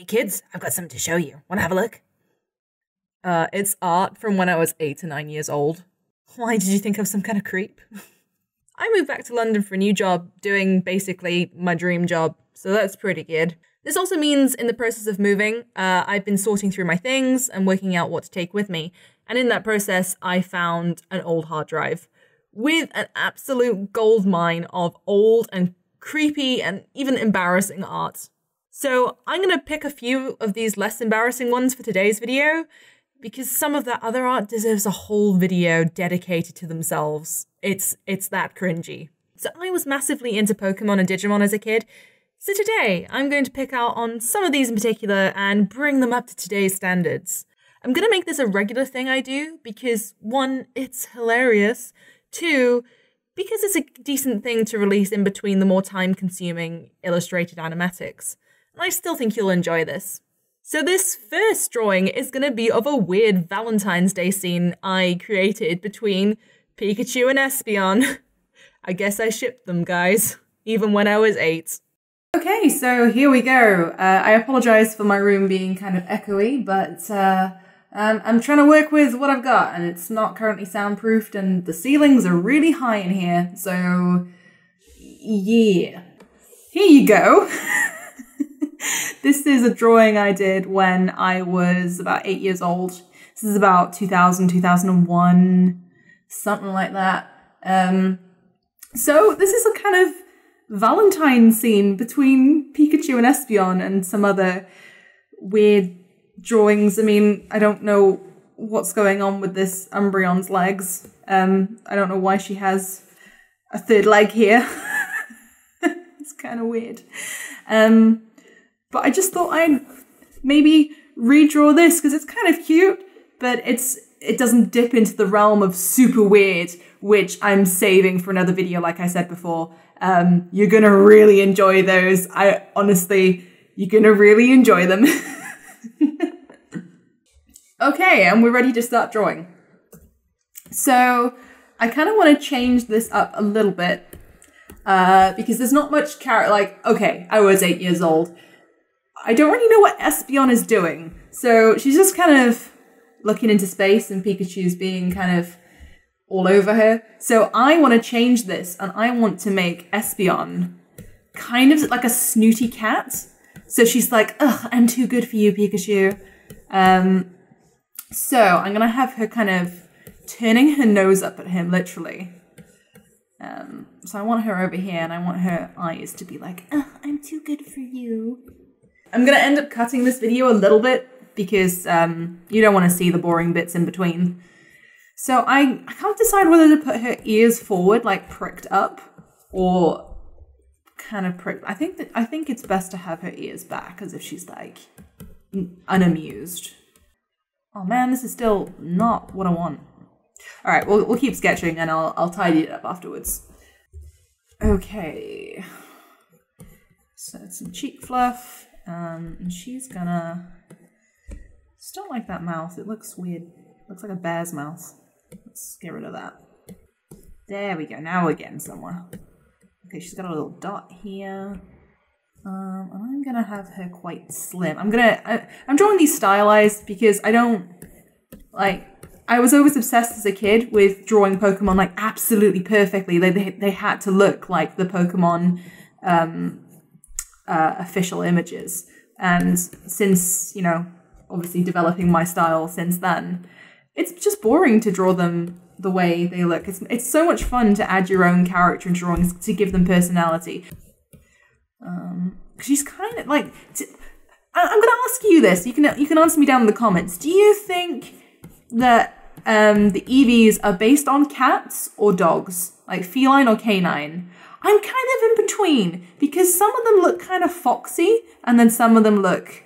Hey kids, I've got something to show you. Wanna have a look? It's art from when I was 8 or 9 years old. Why did you think I was some kind of creep? I moved back to London for a new job, doing basically my dream job, so that's pretty good. This also means in the process of moving, I've been sorting through my things and working out what to take with me. And in that process, I found an old hard drive with an absolute goldmine of old and creepy and even embarrassing art. So I'm going to pick a few of these less embarrassing ones for today's video, because some of that other art deserves a whole video dedicated to themselves. It's that cringy. So I was massively into Pokemon and Digimon as a kid, so today I'm going to pick out on some of these in particular and bring them up to today's standards. I'm going to make this a regular thing I do because 1, it's hilarious, 2, because it's a decent thing to release in between the more time-consuming illustrated animatics. And I still think you'll enjoy this. So this first drawing is going to be of a weird Valentine's Day scene I created between Pikachu and Espeon. I guess I shipped them, guys, even when I was 8. Okay, so here we go. I apologize for my room being kind of echoey, but I'm trying to work with what I've got, and it's not currently soundproofed, and the ceilings are really high in here, so yeah. Here you go. This is a drawing I did when I was about 8 years old. This is about 2000, 2001, something like that. So this is a kind of Valentine scene between Pikachu and Espeon and some other weird drawings. I mean, I don't know what's going on with this Umbreon's legs. I don't know why she has a third leg here. It's kind of weird. But I just thought I'd maybe redraw this because it's kind of cute, but it doesn't dip into the realm of super weird, which I'm saving for another video, like I said before. You're gonna really enjoy those. You're gonna really enjoy them. Okay, and we're ready to start drawing. So I kind of want to change this up a little bit because there's not much character. Like, okay, I was 8 years old. I don't really know what Espeon is doing. So she's just kind of looking into space and Pikachu's being kind of all over her. So I want to change this and I want to make Espeon kind of like a snooty cat. So she's like, ugh, I'm too good for you, Pikachu. So I'm going to have her kind of turning her nose up at him, literally. So I want her over here and I want her eyes to be like, ugh, I'm too good for you. I'm going to end up cutting this video a little bit because you don't want to see the boring bits in between. So I can't decide whether to put her ears forward, like pricked up, or kind of pricked. I think it's best to have her ears back as if she's like unamused. Oh man, this is still not what I want. All right, we'll keep sketching and I'll tidy it up afterwards. Okay. So some cheek fluff. And she's gonna... Just don't like that mouth. It looks weird. Looks like a bear's mouth. Let's get rid of that. There we go. Now we're getting somewhere. Okay, she's got a little dot here. And I'm gonna have her quite slim. I'm drawing these stylized because I don't... Like, I was always obsessed as a kid with drawing Pokemon, like, absolutely perfectly. They had to look like the Pokemon... official images, and since, you know, obviously developing my style since then, it's just boring to draw them the way they look. It's so much fun to add your own character in drawings to give them personality. She's kind of like, I'm gonna ask you this. You can answer me down in the comments. Do you think that the Eevees are based on cats or dogs, like feline or canine? I'm kind of in between because some of them look kind of foxy and then some of them look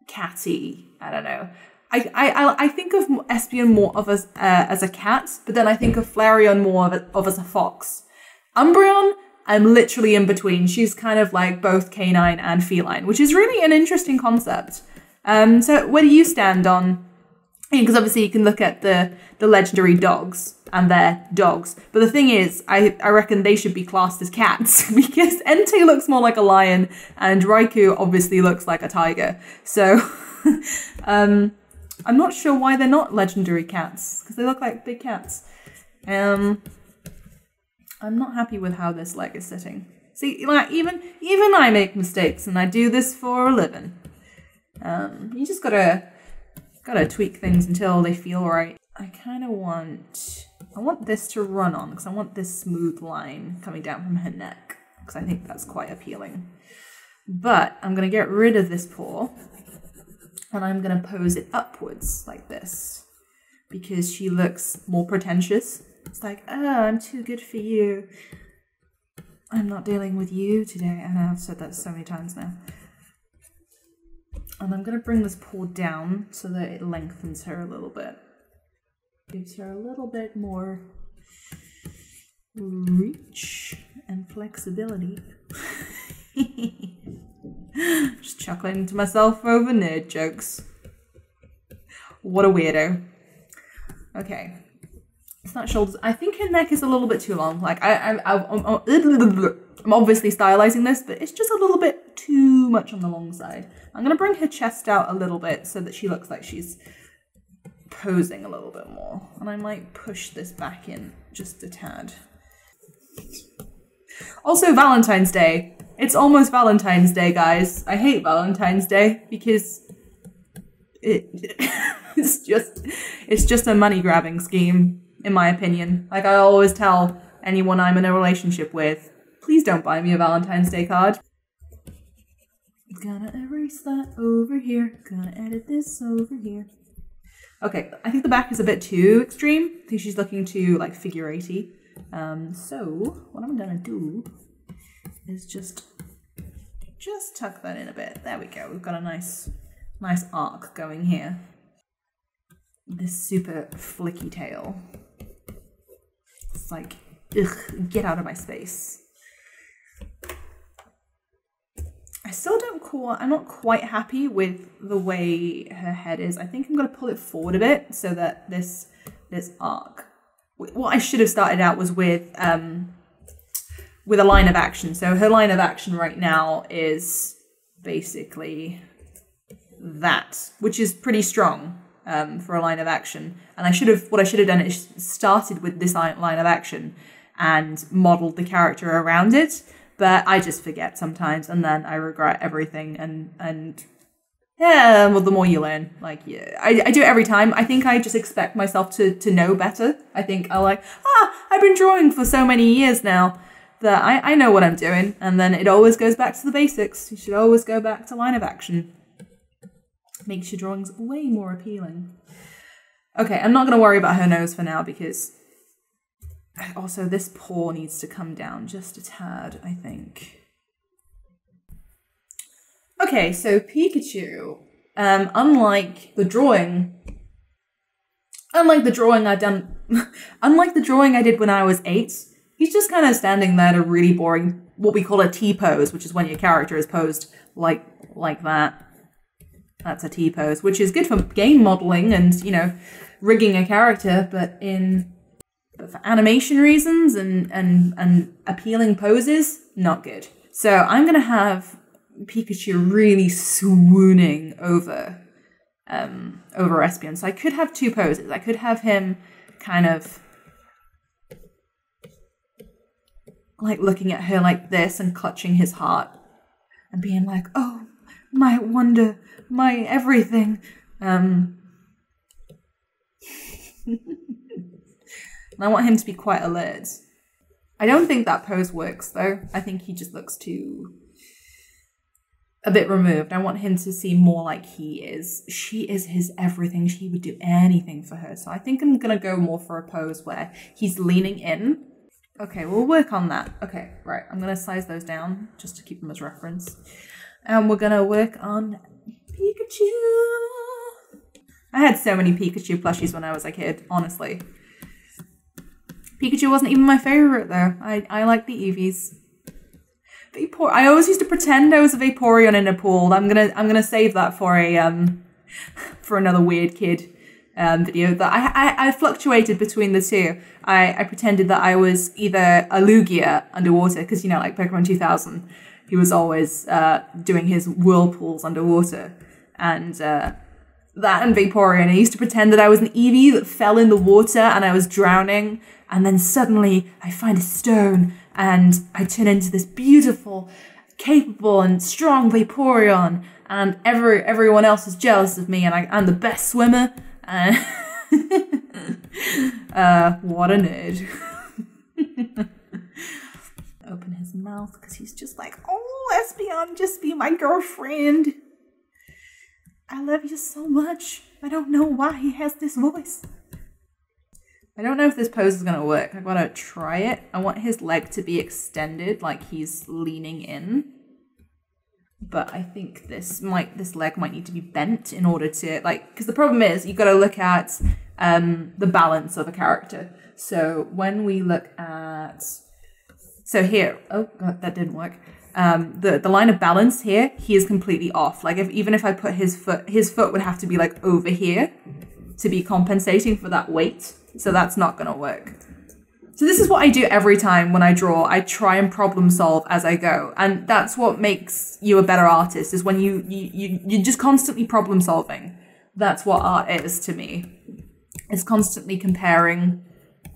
catty. I don't know. I think of Espeon more of as a cat, but then I think of Flareon more of as a fox. Umbreon, I'm literally in between. She's kind of like both canine and feline, which is really an interesting concept. So where do you stand on? Because obviously you can look at the legendary dogs. and they're dogs. But the thing is, I reckon they should be classed as cats because Entei looks more like a lion and Raikou obviously looks like a tiger. So I'm not sure why they're not legendary cats because they look like big cats. I'm not happy with how this leg is sitting. See, like even I make mistakes and I do this for a living. You just gotta tweak things until they feel right. I want this to run on because I want this smooth line coming down from her neck because I think that's quite appealing. But I'm going to get rid of this paw and I'm going to pose it upwards like this because she looks more pretentious. It's like, oh, I'm too good for you. I'm not dealing with you today. And I've said that so many times now. And I'm going to bring this paw down so that it lengthens her a little bit. Gives her a little bit more reach and flexibility. Just chuckling to myself over nerd jokes. What a weirdo. Okay. It's not shoulders. I think her neck is a little bit too long. Like, I'm obviously stylizing this, but it's just a little bit too much on the long side. I'm going to bring her chest out a little bit so that she looks like she's posing a little bit more, and I might push this back in just a tad. Also, Valentine's Day. It's almost Valentine's Day, guys. I hate Valentine's Day because it's just a money grabbing scheme, in my opinion. Like I always tell anyone I'm in a relationship with, please don't buy me a Valentine's Day card. Gonna erase that over here. Gonna edit this over here. Okay, I think the back is a bit too extreme. I think she's looking too, like, figure 80. So, what I'm gonna do is just tuck that in a bit. There we go. We've got a nice arc going here. This super flicky tail. It's like, ugh, get out of my space. I'm not quite happy with the way her head is. I think I'm going to pull it forward a bit so that this arc. What I should have started out was with a line of action. So her line of action right now is basically that, which is pretty strong for a line of action. And what I should have done is started with this line of action and modeled the character around it. But I just forget sometimes, and then I regret everything, and yeah, well, the more you learn. Like, yeah, I do it every time. I think I just expect myself to know better. I think I've been drawing for so many years now that I know what I'm doing, and then it always goes back to the basics. You should always go back to line of action. Makes your drawings way more appealing. Okay, I'm not going to worry about her nose for now, because also this paw needs to come down just a tad, I think. Okay, so Pikachu, unlike the drawing I did when I was 8, he's just kind of standing there in a really boring, what we call a T-pose, which is when your character is posed like that. That's a T-pose, which is good for game modeling and, you know, rigging a character, but for animation reasons and appealing poses, not good. So I'm gonna have Pikachu really swooning over Espeon. So I could have two poses. I could have him kind of like looking at her like this and clutching his heart and being like, oh, my wonder, my everything. And I want him to be quite alert. I don't think that pose works though. I think he just looks a bit removed. I want him to seem more like he is. She is his everything. She would do anything for her. So I think I'm gonna go more for a pose where he's leaning in. Okay, we'll work on that. Okay, right. I'm gonna size those down just to keep them as reference. And we're gonna work on Pikachu. I had so many Pikachu plushies when I was a kid, honestly. Pikachu wasn't even my favorite though. I like the Eevees. I always used to pretend I was a Vaporeon in a pool. I'm gonna save that for a for another weird kid video that I fluctuated between the two. I pretended that I was either a Lugia underwater, because, you know, like Pokemon 2000, he was always doing his whirlpools underwater. And that and Vaporeon. I used to pretend that I was an Eevee that fell in the water and I was drowning. And then suddenly I find a stone and I turn into this beautiful, capable and strong Vaporeon. And everyone else is jealous of me, and I'm the best swimmer. What a nerd. Open his mouth because he's just like, oh, Espeon, just be my girlfriend. I love you so much. I don't know why he has this voice. I don't know if this pose is going to work. I want to try it. I want his leg to be extended, like he's leaning in. But I think this leg might need to be bent in order to, like, because the problem is you've got to look at the balance of a character. So when we look at, so here, oh god, that didn't work. The line of balance here, he is completely off. Like even if I put his foot would have to be like over here to be compensating for that weight. So that's not gonna work. So this is what I do every time when I draw. I try and problem solve as I go. And that's what makes you a better artist, is when you're just constantly problem solving. That's what art is to me. It's constantly comparing,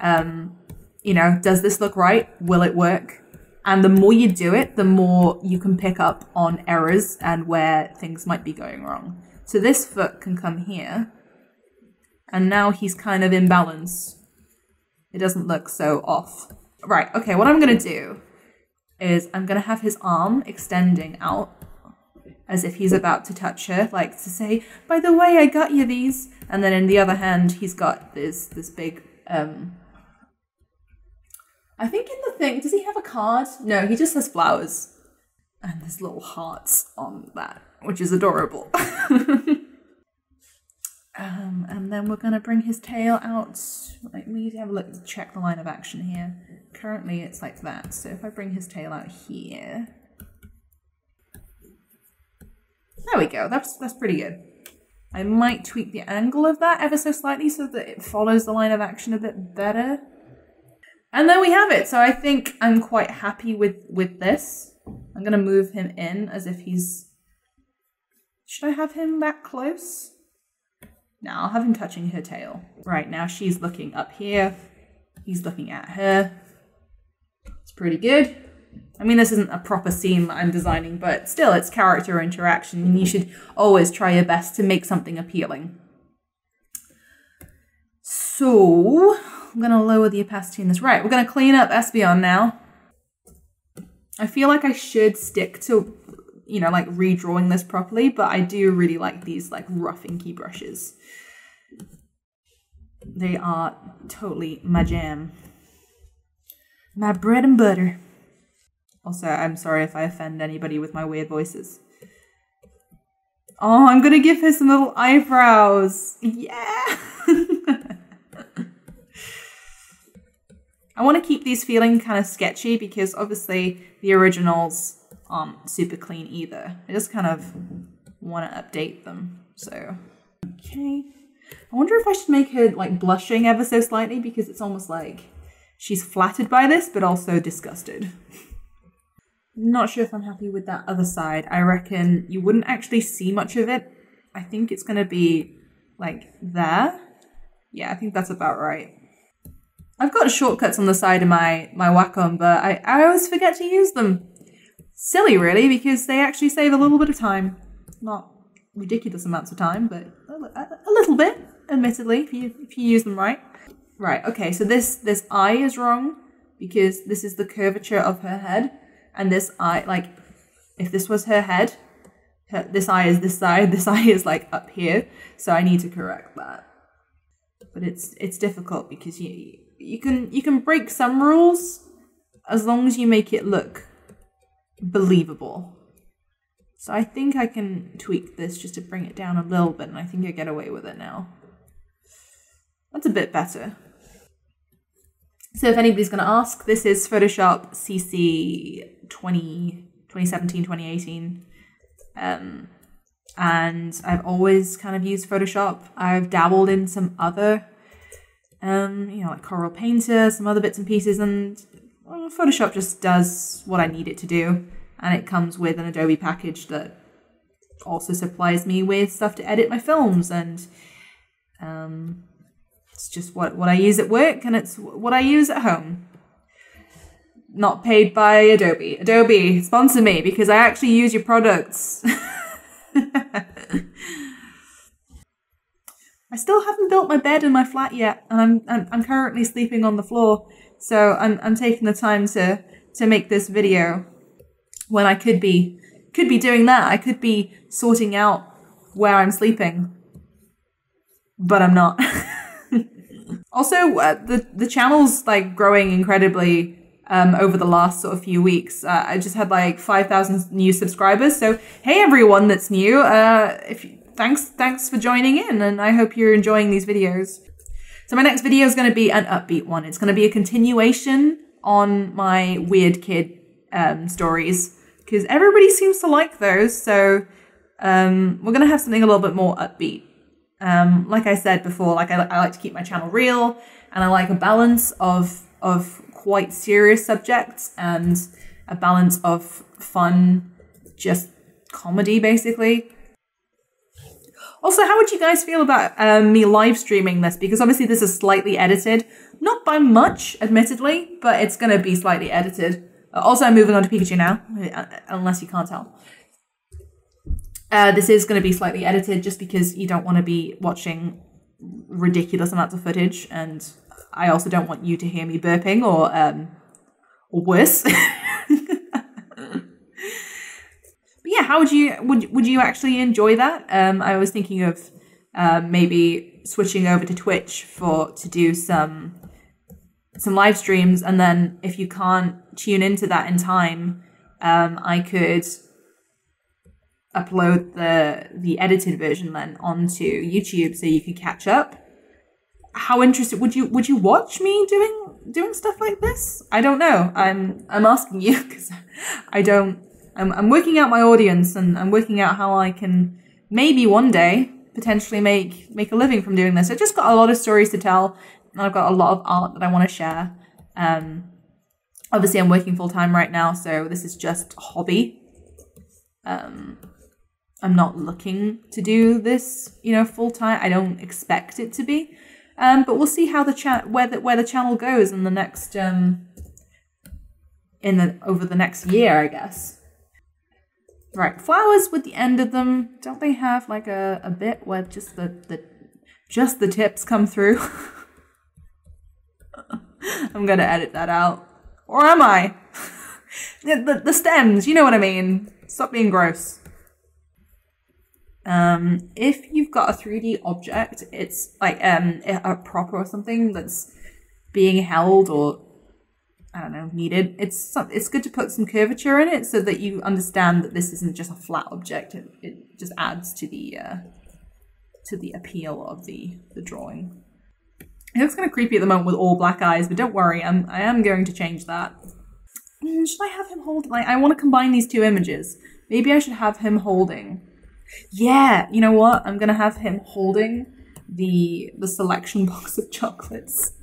you know, does this look right? Will it work? And the more you do it, the more you can pick up on errors and where things might be going wrong. So this foot can come here. And now he's kind of in balance. It doesn't look so off. Right, okay, what I'm going to do is I'm going to have his arm extending out as if he's about to touch her, like to say, by the way, I got you these. And then in the other hand, he's got this big, I think in the thing, does he have a card? No, he just has flowers. And there's little hearts on that, which is adorable. And then we're going to bring his tail out. Like, we need to have a look, check the line of action here. Currently it's like that. So if I bring his tail out here. There we go. That's pretty good. I might tweak the angle of that ever so slightly so that it follows the line of action a bit better. And there we have it. So I think I'm quite happy with this. I'm going to move him in as if he's... Should I have him that close? No, I'll have him touching her tail. Right, now she's looking up here. He's looking at her. It's pretty good. I mean, this isn't a proper scene that I'm designing, but still, it's character interaction, and you should always try your best to make something appealing. So, I'm going to lower the opacity in this. Right, we're going to clean up Espeon now. I feel like I should stick to, you know, like redrawing this properly, but I do really like these like rough inky brushes. They are totally my jam. My bread and butter. Also, I'm sorry if I offend anybody with my weird voices. Oh, I'm gonna give her some little eyebrows. Yeah! I want to keep these feeling kind of sketchy because obviously the originals aren't super clean either. I just kind of want to update them. So, okay. I wonder if I should make her like blushing ever so slightly because it's almost like she's flattered by this but also disgusted. Not sure if I'm happy with that other side. I reckon you wouldn't actually see much of it. I think it's going to be like there. Yeah, I think that's about right. I've got shortcuts on the side of my Wacom, but I always forget to use them. Silly, really, because they actually save a little bit of time. Not ridiculous amounts of time, but a little bit, admittedly, if you use them right. Right, okay, so this eye is wrong because this is the curvature of her head. And this eye, like, if this was her head, this eye is this side, this eye is like up here. So I need to correct that. But it's difficult because you can break some rules as long as you make it look believable. So I think I can tweak this just to bring it down a little bit, and I think I get away with it now. That's a bit better. So if anybody's going to ask, this is Photoshop CC 2017, 2018. And and I've always kind of used Photoshop. I've dabbled in some other, like Coral Painter, some other bits and pieces, and Photoshop just does what I need it to do, and it comes with an Adobe package that also supplies me with stuff to edit my films, and it's just what I use at work, and it's what I use at home. Not paid by Adobe. Adobe, sponsor me, because I actually use your products. I still haven't built my bed in my flat yet, and I'm currently sleeping on the floor. So I'm taking the time to make this video when I could be doing that. I could be sorting out where I'm sleeping, but I'm not. Also, the channel's like growing incredibly over the last sort of few weeks. I just had like 5,000 new subscribers. So hey, everyone that's new, thanks for joining in, and I hope you're enjoying these videos. So my next video is going to be an upbeat one. It's going to be a continuation on my weird kid stories, because everybody seems to like those. So we're going to have something a little bit more upbeat. Like I said before, like I like to keep my channel real, and I like a balance of quite serious subjects and a balance of fun, just comedy basically. Also, how would you guys feel about me live streaming this? Because obviously this is slightly edited, not by much, admittedly, but it's going to be slightly edited. Also, I'm moving on to Pikachu now, unless you can't tell. This is going to be slightly edited just because you don't want to be watching ridiculous amounts of footage, and I also don't want you to hear me burping or worse. But yeah, how would you actually enjoy that? I was thinking of maybe switching over to Twitch to do some live streams, and then if you can't tune into that in time, I could upload the edited version then onto YouTube so you could catch up. How interested would you watch me doing stuff like this? I don't know. I'm asking you because I'm working out my audience, and I'm working out how I can maybe one day potentially make a living from doing this. I've just got a lot of stories to tell, and I've got a lot of art that I want to share. Obviously I'm working full time right now, so this is just a hobby. I'm not looking to do this, full time. I don't expect it to be. But we'll see how where the channel goes in the next over the next year, I guess. Right, flowers with the end of them. Don't they have like a bit where just the tips come through? I'm gonna edit that out, or am I? the stems, you know what I mean. Stop being gross. If you've got a 3D object, it's like a prop or something that's being held or, I don't know, needed, it's good to put some curvature in it so that you understand that this isn't just a flat object. It just adds to the appeal of the drawing. It looks kind of creepy at the moment with all black eyes, but don't worry, I am going to change that. Should I have him hold, like, I want to combine these two images. Maybe I should have him holding. Yeah, you know what? I'm gonna have him holding the selection box of chocolates.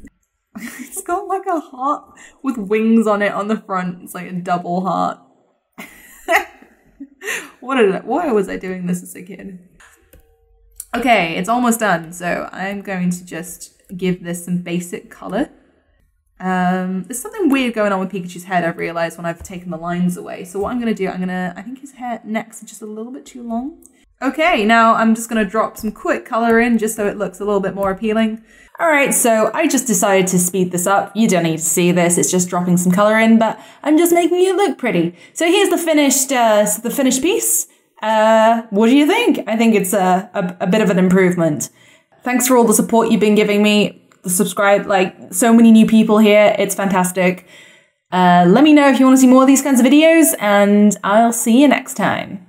It's got like a heart with wings on it on the front. It's like a double heart. Why was I doing this as a kid? Okay, it's almost done, so I'm going to just give this some basic color. There's something weird going on with Pikachu's head, I've realized, when I've taken the lines away. So what I'm gonna do, I think his necks are just a little bit too long. Okay, now I'm just gonna drop some quick color in just so it looks a little bit more appealing. All right, so I just decided to speed this up. You don't need to see this, it's just dropping some color in, but I'm just making it look pretty. So here's the finished piece. What do you think? I think it's a bit of an improvement. Thanks for all the support you've been giving me. Subscribe, like, so many new people here. It's fantastic. Let me know if you want to see more of these kinds of videos, and I'll see you next time.